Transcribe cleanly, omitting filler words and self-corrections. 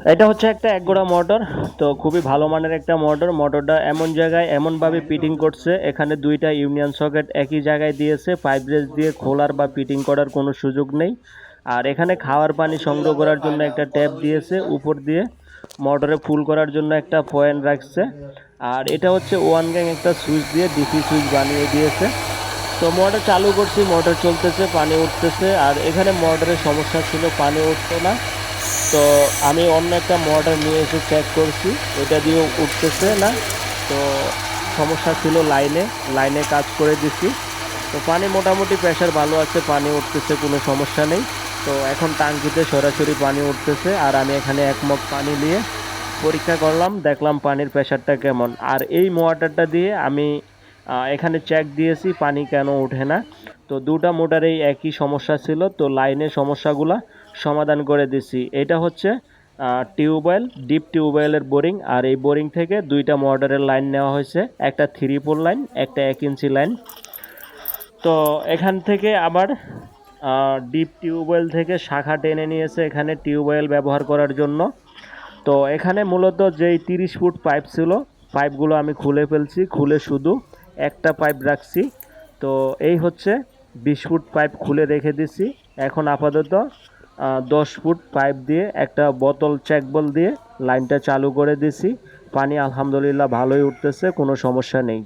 এটা হচ্ছে একটা একগোড়া মোটর। তো খুবই ভালো মানের একটা মোটর। মোটরটা এমন জায়গায় এমনভাবে ফিটিং করছে, এখানে দুইটা ইউনিয়ন সকেট একই জায়গায় দিয়েছে। পাইপ রেস দিয়ে খোলার বা ফিটিং করার কোনো সুযোগ নেই। আর এখানে খাওয়ার পানি সংগ্রহ করার জন্য একটা ট্যাপ দিয়েছে, উপর দিয়ে মোটরে ফুল করার জন্য একটা পয়েন্ট রাখছে। আর এটা হচ্ছে ওয়ান গ্যাং একটা সুইচ দিয়ে ডিসি সুইচ বানিয়ে দিয়েছে। তো মোটর চালু করছি, মোটর চলতেছে, পানি উঠতেছে। আর এখানে মোটরের সমস্যা ছিল, পানি উঠতো না। তো আমি অন্য একটা মোটর নিয়ে এসে চেক করছি, এটা দিয়েও উঠতেছে না। তো সমস্যা ছিল লাইনে, লাইনে কাজ করে দিছি। তো পানি মোটামুটি প্রেশার ভালো আছে, পানি উঠতেছে, কোনো সমস্যা নেই। তো এখন টাঙ্কিতে সরাসরি পানি উঠতেছে। আর আমি এখানে এক মগ পানি নিয়ে পরীক্ষা করলাম, দেখলাম পানির প্রেশারটা কেমন। আর এই মোটরটা দিয়ে আমি এখানে চেক দিয়েছি পানি কেন ওঠে না। তো দুটা মোটরেই একই সমস্যা ছিল। তো লাইনের সমস্যাগুলা সমাধান করে দিছি। এটা হচ্ছে টিউবওয়েল, ডিপ টিউবওয়েলের বোরিং। আর এই বোরিং থেকে দুইটা মোটরের লাইন নেওয়া হয়েছে, একটা 3 পোল লাইন, একটা 1 ইঞ্চি লাইন। তো এখান থেকে আবার ডিপ টিউবওয়েল থেকে শাখা টেনে নিয়েছে এখানে টিউবওয়েল ব্যবহার করার জন্য। তো এখানে মূলত যেই 30 ফুট পাইপ ছিল, পাইপগুলো আমি খুলে ফেলছি, খুলে শুধু একটা পাইপ রাখছি। তো এই হচ্ছে 20 ফুট পাইপ খুলে রেখে দিছি। এখন আপাতত 10 ফুট পাইপ দিয়ে একটা বোতল চেক বল দিয়ে লাইনটা চালু করে দিছি। পানি আলহামদুলিল্লাহ ভালোই উঠতেছে, কোনো সমস্যা নেই।